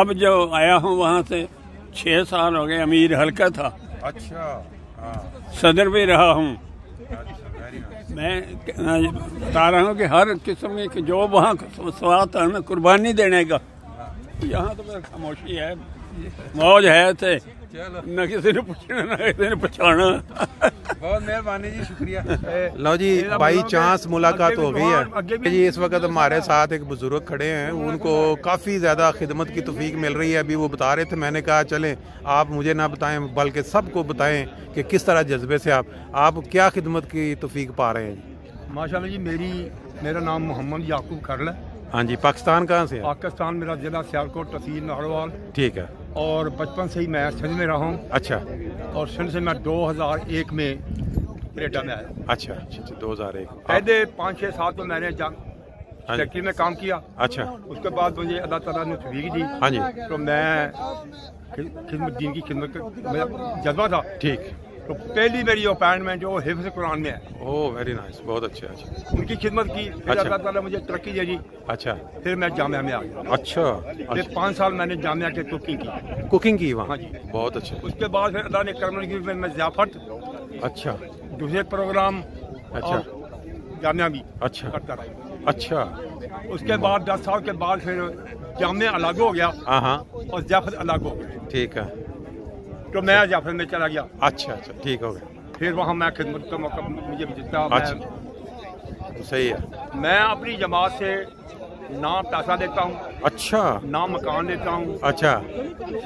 اب جو آیا ہوں وہاں سے 6 سال ہو گئے. امیر حلقہ تھا, اچھا صدر بھی رہا ہوں. میں بتا رہا ہوں کہ ہر قسم کی جو وہاں سوات ہے نا قربانی دینے کا, یہاں تو میرا خاموشی ہے, موج ہے تھے, نہ کسی نے پوچھنا نہ کسی نے پچھانا. بہت مہربانی جی, شکریہ. لو جی بائی چانس ملاقات ہو گئی ہے جی. اس وقت ہمارے ساتھ ایک بزرگ کھڑے ہیں, ان کو کافی زیادہ خدمت کی توفیق مل رہی ہے. ابھی وہ بتا رہے تھے, میں نے کہا چلیں آپ مجھے نہ بتائیں بلکہ سب کو بتائیں کہ کس طرح جذبے سے آپ کیا خدمت کی توفیق پا رہے ہیں جی. ماشاءاللہ جی, میرا نام محمد یعقوب کھرل ہے. ہاں جی. پاکستان کہاں سے ہے؟ پاکستان میرا ضلع سیالکوٹ تحصیل ناروال. ٹھیک ہے. اور بچپن سے ہی میں سندھ میں رہا ہوں. اچھا. اور سندھ سے میں 2001 میں کینیڈا میں آیا. اچھا 2001. پہلے 5-6 سال تو میں نے فیکٹری میں کام کیا. اچھا. اس کے بعد مجھے اللہ تعالیٰ نے توفیق دی. ہاں جی. تو میں خدمت دین کی خدمت کا جذبہ تھا. ٹھیک. تو پہلی میری اپائنٹمنٹ جو حفظ قرآن میں ہے. اوہ ویری نائس, بہت اچھا. ان کی خدمت کی, پھر اللہ تعالیٰ مجھے ترقی دے دی. اچھا. پھر میں جامعہ میں آ گیا. اچھا. پھر 5 سال میں نے جامعہ کے کوکنگ کی وہاں. ہاں جی. بہت اچھا. اس کے بعد پھر اللہ نے کرم کی میں ضیافت. اچھا. دوسرے پروگرام. اچھا. جامعہ بھی اچھا کرتا رہا. اچھا. اس کے بعد 10 سال کے بعد پھر جامعہ الگ ہو گیا. ہاں. اور ضیافت الگ ہو گئی. ٹھیک ہے. تو میں ضیافت میں چلا گیا. اچھا. ٹھیک ہو گیا. پھر وہاں میں خدمت کا موقع مجھے ملتا. اچھا صحیح ہے. میں اپنی جماعت سے نہ پیسہ دیتا ہوں, اچھا, نہ مکان دیتا ہوں. اچھا.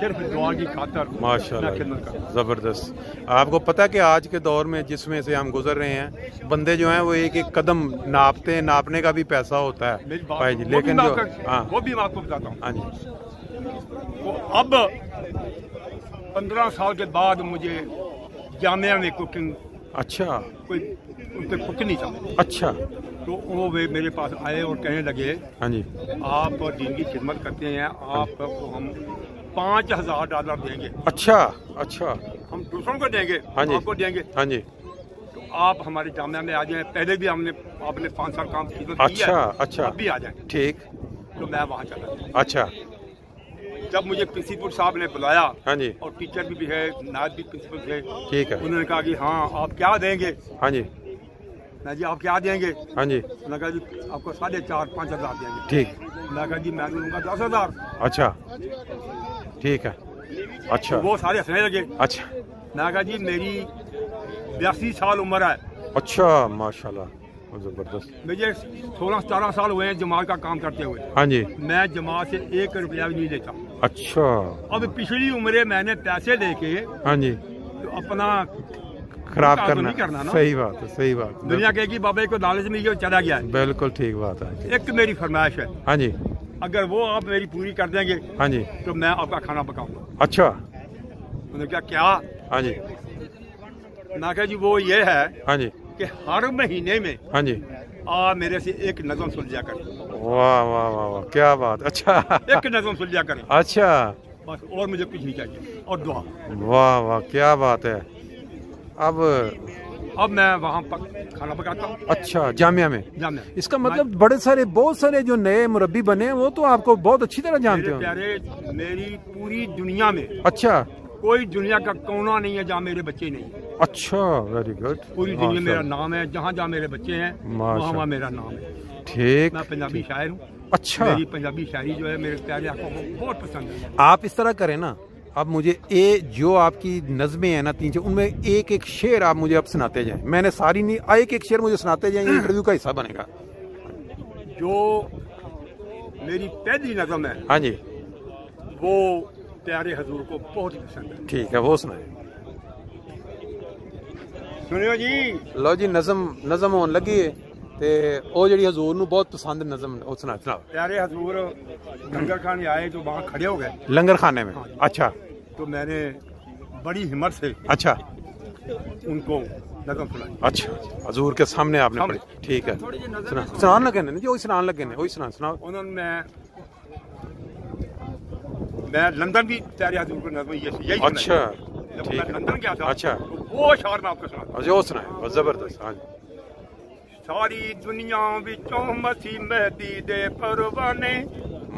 صرف دعا کی خاطر ماشاء میں اللہ, خدمت کرتا ہوں. زبردست. آپ کو پتہ کہ آج کے دور میں جس میں سے ہم گزر رہے ہیں, بندے جو ہیں وہ ایک ایک قدم ناپتے ہیں, ناپنے کا بھی پیسہ ہوتا ہے میری بھائی جی, وہ لیکن بھی جو وہ بھی میں آپ کو بتاتا ہوں. ہاں جی. وہ اب 15 سال کے بعد مجھے جامعہ میں کوکنگ. اچھا. کوئی ان کے کوک نہیں تھا. اچھا. تو وہ میرے پاس آئے اور کہنے لگے, ہاں جی, آپ دین کی خدمت کرتے ہیں, آپ کو ہم $5,000 دیں گے. اچھا. اچھا. ہم دوسروں کو دیں گے, ہاں جی, آپ کو دیں گے. ہاں جی. تو آپ ہمارے جامعہ میں آ جائیں. پہلے بھی آپ نے 5 سال کام خدمت کی ہے. اچھا. اچھا. اب بھی آ جائیں. ٹھیک. تو میں وہاں چلا گیا. اچھا. جب مجھے پرنسپل صاحب نے بلایا, ہاں جی, اور ٹیچر بھی ہے, نائب بھی پرنسپل تھے. ٹھیک ہے. انہوں نے کہا کہ ہاں آپ کیا دیں گے. ہاں جی. میں جی آپ کیا دیں گے. ہاں جی. انہوں نے کہا جی آپ کو 4.5-5 ہزار دیں گے. ٹھیک. میں کہا جی میں دوں گا 10,000. اچھا. ٹھیک ہے. اچھا. وہ سارے ہنسنے لگے. اچھا. میں کہا جی میری 82 سال عمر ہے. اچھا. ماشاء اللہ, زبردست. مجھے 16-17 سال ہوئے ہیں جماعت کا کام کرتے ہوئے. ہاں جی. میں جماعت سے 1 روپیہ بھی نہیں لیتا. اچھا. اب پچھلی عمریں میں نے پیسے لے کے ہاں جی تو اپنا خراب کام تو نہیں کرنا نا. صحیح بات ہے, صحیح بات. دنیا کہے گی بابا کو لالچ میں یہ چلا گیا ہے. بالکل ٹھیک بات ہے. ایک میری فرمائش ہے, ہاں جی, اگر وہ آپ میری پوری کر دیں گے ہاں جی, تو میں آپ کا کھانا پکاؤں گا. اچھا. انہوں نے کہا کیا. ہاں جی. میں کہا جی وہ یہ ہے ہاں جی, کہ ہر مہینے میں ہاں جی, آپ میرے سے ایک نظم سن لیا کریں. واہ واہ واہ واہ, کیا بات. اچھا. ایک نظم سن لیا کریں اچھا. بس, اور مجھے کچھ نہیں چاہیے, اور دعا. واہ واہ, کیا بات ہے. اب میں وہاں کھانا پکاتا ہوں. اچھا, جامعہ میں. جامعہ. اس کا مطلب بہت سارے جو نئے مربی بنے ہیں وہ تو آپ کو بہت اچھی طرح جانتے میرے ہوں. پیارے, میری پوری دنیا میں اچھا. کوئی دنیا کا کونا نہیں ہے جہاں میرے بچے نہیں. اچھا, ویری گڈ. پوری دنیا میرا نام ہے, جہاں جہاں میرے بچے ہیں وہاں میرا نام ہے. ٹھیک. میں پنجابی شاعر ہوں. اچھا. میری پنجابی شاعری جو ہے میرے پیارے آقا کو بہت پسند ہے. آپ اس طرح کریں نا, اب مجھے جو آپ کی نظمیں ہیں نا 3 ان میں ایک ایک شعر آپ مجھے اب سناتے جائیں. میں نے ساری نہیں, ایک ایک شعر مجھے سناتے جائیں, یہ انٹرویو کا حصہ بنے گا. جو میری پہلی نظم ہے ہاں جی, وہ پیارے حضور کو بہت پسند ہے. ٹھیک ہے, وہ سنائیں. سنو جی. لو جی, نظم ہون لگی ہے تے او جڑی حضور نو بہت پسند نظم او سنا. پیارے حضور لنگر خانے آئے تو وہاں کھڑے ہو گئے. لنگر خانے میں. اچھا. تو میں نے بڑی ہمت سے اچھا ان کو نظم سنائی. اچھا, حضور کے سامنے آپ نے پڑھی. ٹھیک ہے, سنان لگے نے جو سنان لگے نے وہی سناؤ. انہوں نے میں لندن بھی پیارے حضور کو نظم یہی. اچھا. جب میں لندن گیا تھا. اچھا. وہ اشعار میں آپ کو سناتا ہوں. جو سنائیں, زبردست. ہاں جی. ساری دنیا وچوں مسیح مہدی دے پروانے,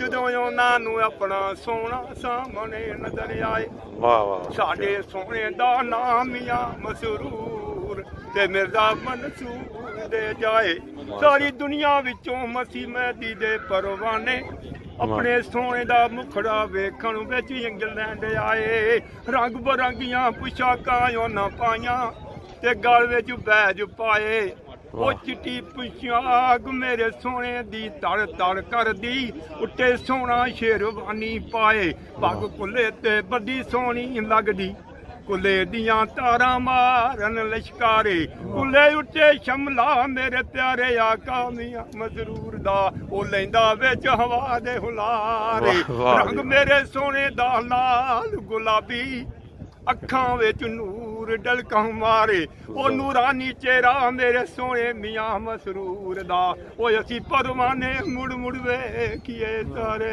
ਜਦੋਂ ਉਹਨਾਂ ਨੂੰ ਆਪਣਾ ਸੋਹਣਾ ਸਾਹਮਣੇ ਨਜ਼ਰ ਆਏ ਵਾਹ ਵਾਹ ਸਾਡੇ ਸੋਹਣੇ ਦਾ ਨਾਮ ਆ ਮਸਰੂਰ ਤੇ ਮਿਰਜ਼ਾ ਮਨਸੂਰ ਦੇ ਜਾਏ ਸਾਰੀ ਦੁਨੀਆ ਵਿੱਚੋਂ ਮਸੀਹ ਮਹਿਦੀ ਦੇ ਪਰਵਾਨੇ ਆਪਣੇ ਸੋਹਣੇ ਦਾ ਮੁਖੜਾ ਵੇਖਣ ਵਿੱਚ ਇੰਗਲੈਂਡ ਆਏ ਰੰਗ ਬਰੰਗੀਆਂ ਪੁਸ਼ਾਕਾਂ ਉਹਨਾਂ ਪਾਈਆਂ ਤੇ ਗਲ ਵਿੱਚ ਬੈਜ ਪਾਏ ਉਹ ਚਿੱਟੀ ਪੁਸ਼ਾਕ ਮੇਰੇ ਸੋਹਣੇ ਦੀ ਤੜ ਤੜ ਕਰਦੀ ਉੱਤੇ ਸੋਹਣਾ ਸ਼ੇਰਵਾਨੀ ਪਾਏ ਪੱਗ ਕੁੱਲੇ ਤੇ ਵੱਡੀ ਸੋਹਣੀ ਲੱਗਦੀ ਕੁੱਲੇ ਦੀਆਂ ਤਾਰਾਂ ਮਾਰਨ ਲਸ਼ਕਾਰੇ ਕੁੱਲੇ ਉੱਤੇ ਸ਼ਮਲਾ ਮੇਰੇ ਪਿਆਰੇ ਆਕਾ ਮੀਆਂ ਮਜ਼ਰੂਰ ਦਾ ਉਹ ਲੈਂਦਾ ਵਿੱਚ ਹਵਾ ਦੇ ਹੁਲਾਰੇ ਰੰਗ ਮੇਰੇ ਸੋਹਣੇ ਦਾ ਲਾਲ ਗੁਲਾਬੀ ਅੱਖਾਂ ਵਿੱਚ ਨੂਰ ਡਲਕਾਂ ਮਾਰੇ ਉਹ ਨੂਰਾਨੀ ਚਿਹਰਾ ਮੇਰੇ ਸੋਹਣੇ ਮੀਆਂ ਮਸਰੂਰ ਦਾ ਉਹ ਅਸੀਂ ਪਰਵਾਨੇ ਮੁੜ ਮੁੜ ਵੇਖੀਏ ਸਾਰੇ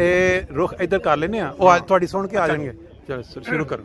ਇਹ ਰੁਖ ਇੱਧਰ ਕਰ ਲੈਨੇ ਆ ਉਹ ਤੁਹਾਡੀ ਸੁਣ ਕੇ ਆ ਜਾਣਗੇ ਚਲੋ ਸ਼ੁਰੂ ਕਰੋ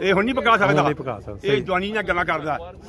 ਇਹ ਹੁਣ ਨਹੀਂ ਪਕਾ ਸਕਦਾ ਨਹੀਂ ਪਕਾ ਸਕਦਾ, ਇਹ ਸਹੀ। ਜਵਾਨੀ ਨਾਲ ਗੱਲਾਂ ਕਰਦਾ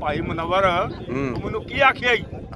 ਭਾਈ ਮਨਵਰ ਤੂੰ ਮੈਨੂੰ ਕੀ ਆਖਿਆ ਈ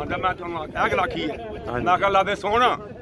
ਆਂਦਾ ਮੈਂ ਤੁਹਾਨੂੰ ਆਖਿਆ ਕਿ ਲਾਖੀ ਹੈ ਹਾਂਜੀ। ਮੈਂ ਕਿਹਾ ਲਾਵੇ ਸੋਹਣ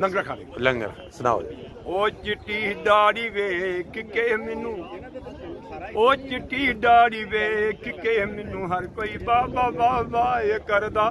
ਲੰਗਰ ਖਾ ਲੈ ਲੰਗਰ ਸੁਣਾਓ ਜੀ ਉਹ ਚਿੱਟੀ ਦਾੜੀ ਵੇਖ ਕੇ ਮੈਨੂੰ ਉਹ ਚਿੱਟੀ ਦਾੜੀ ਵੇਖ ਕੇ ਮੈਨੂੰ ਹਰ ਕੋਈ ਬਾਬਾ ਬਾਬਾ ਇਹ ਕਰਦਾ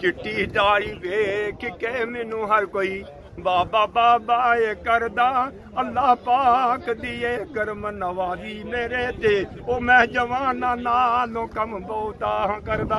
ਚਿੱਟੀ ਦਾੜੀ ਵੇਖ ਕੇ ਮੈਨੂੰ ਹਰ ਕੋਈ ਬਾਬਾ ਬਾਬਾ ਇਹ ਕਰਦਾ ਅੱਲਾਹ ਪਾਕ ਦੀ ਇਹ ਕਰਮ ਨਵਾਜ਼ੀ ਮੇਰੇ ਤੇ ਉਹ ਮੈਂ ਜਵਾਨਾਂ ਨਾਲੋਂ ਕੰਮ ਬਹੁਤਾ ਕਰਦਾ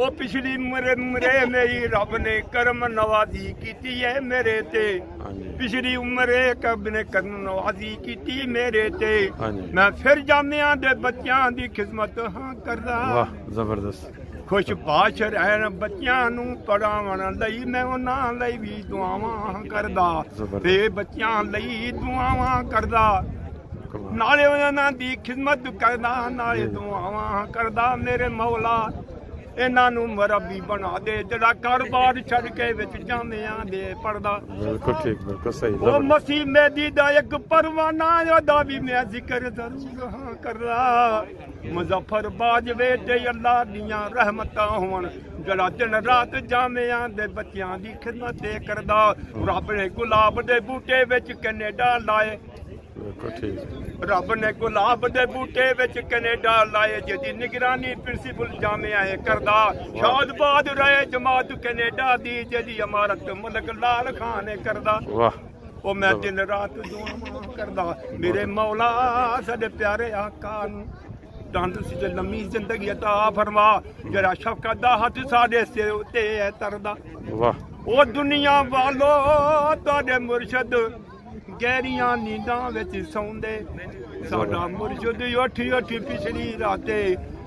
ਉਹ ਪਿਛਲੀ ਉਮਰੇ ਮੇਰੀ ਰੱਬ ਨੇ ਕਰਮ ਨਵਾਜ਼ੀ ਕੀਤੀ ਹੈ ਮੇਰੇ ਤੇ ਪਿਛਲੀ ਉਮਰੇ ਰੱਬ ਨੇ ਕਰਮ ਨਵਾਜ਼ੀ ਕੀਤੀ ਮੇਰੇ ਤੇ ਮੈਂ ਫਿਰ ਜਾਮਿਆਂ ਦੇ ਬੱਚਿਆਂ ਦੀ ਖਿਦਮਤ ਹਾਂ ਕਰਦਾ ਵਾਹ ਜ਼ਬਰਦਸਤ ਖੁਸ਼ ਬਾਸ਼ ਰਹਿਣ ਬੱਚਿਆਂ ਨੂੰ ਪੜਾਉਣ ਲਈ ਮੈਂ ਉਹਨਾਂ ਲਈ ਵੀ ਦੁਆਵਾਂ ਕਰਦਾ ਤੇ ਬੱਚਿਆਂ ਲਈ ਦੁਆਵਾਂ ਕਰਦਾ ਨਾਲੇ ਉਹਨਾਂ ਦੀ ਖਿਦਮਤ ਕਰਦਾ ਨਾਲੇ ਦੁਆਵਾਂ ਕਰਦਾ ਮੇਰੇ ਮੌਲਾ ਇਹਨਾਂ ਨੂੰ ਮਰਬੀ ਬਣਾ ਦੇ ਜਿਹੜਾ ਕਾਰੋਬਾਰ ਛੱਡ ਕੇ ਵਿੱਚ ਜਾਮਿਆਂ ਦੇ ਪੜਦਾ ਬਿਲਕੁਲ ਠੀਕ ਬਿਲਕੁਲ ਸਹੀ ਉਹ ਮਸੀਹ ਮਹਿਦੀ ਦਾ ਇੱਕ ਪਰਵਾਨਾ ਉਹਦਾ ਵੀ ਮੈਂ ਜ਼ਿਕਰ ਜ਼ਰੂਰ ਹਾਂ ਕਰਦਾ ਮੁਜ਼ੱਫਰਬਾਦ ਵੇ ਤੇ ਅੱਲਾਹ ਦੀਆਂ ਰਹਿਮਤਾਂ ਹੋਣ ਜਿਹੜਾ ਦਿਨ ਰਾਤ ਜਾਮਿਆਂ ਦੇ ਬੱਚਿਆਂ ਦੀ ਖਿਦਮਤ ਕਰਦਾ ਰੱਬ ਨੇ ਗੁਲਾਬ ਦੇ ਬੂਟੇ ਵਿੱਚ ਕੈਨੇਡਾ ਲਾਏ ਬਿਲਕੁਲ ਠੀਕ ਰੱਬ ਨੇ ਗੁਲਾਬ ਦੇ ਬੂਟੇ ਵਿੱਚ ਕੈਨੇਡਾ ਲਾਏ ਜਿਹਦੀ ਨਿਗਰਾਨੀ ਪ੍ਰਿੰਸੀਪਲ ਜਾਮਿਆ ਕਰਦਾ ਸ਼ਾਦਬਾਦ ਰਹੇ ਜਮਾਤ ਕੈਨੇਡਾ ਦੀ ਜਿਹਦੀ ਇਮਾਰਤ ਮਲਕ ਲਾਲ ਖਾਨ ਨੇ ਕਰਦਾ ਵਾਹ ਉਹ ਮੈਂ ਦਿਨ ਰਾਤ ਦੁਆਵਾਂ ਕਰਦਾ ਮੇਰੇ ਮੌਲਾ ਸਾਡੇ ਪਿਆਰੇ ਆਕਾ ਨੂੰ ਤੰਦਰੁਸਤੀ ਤੇ ਲੰਮੀ ਜ਼ਿੰਦਗੀ عطا ਫਰਮਾ ਜਿਹੜਾ ਸ਼ਫਕਤ ਦਾ ਹੱਥ ਸਾਡੇ ਸਿਰ ਉੱਤੇ ਹੈ ਤਰਦਾ ਵਾਹ ਉਹ ਦੁਨੀਆ ਵਾਲੋ ਤੁਹਾਡੇ ਮੁਰਸ਼ਦ ਗਹਿਰੀਆਂ ਨੀਂਦਾਂ ਵਿੱਚ ਸੌਂਦੇ ਸਾਡਾ ਮੁਰਸ਼ਦ ਉੱਠੀ ਉੱਠੀ ਪਿਛਲੀ ਰਾਤੇ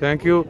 ਥੈਂਕ ਯੂ।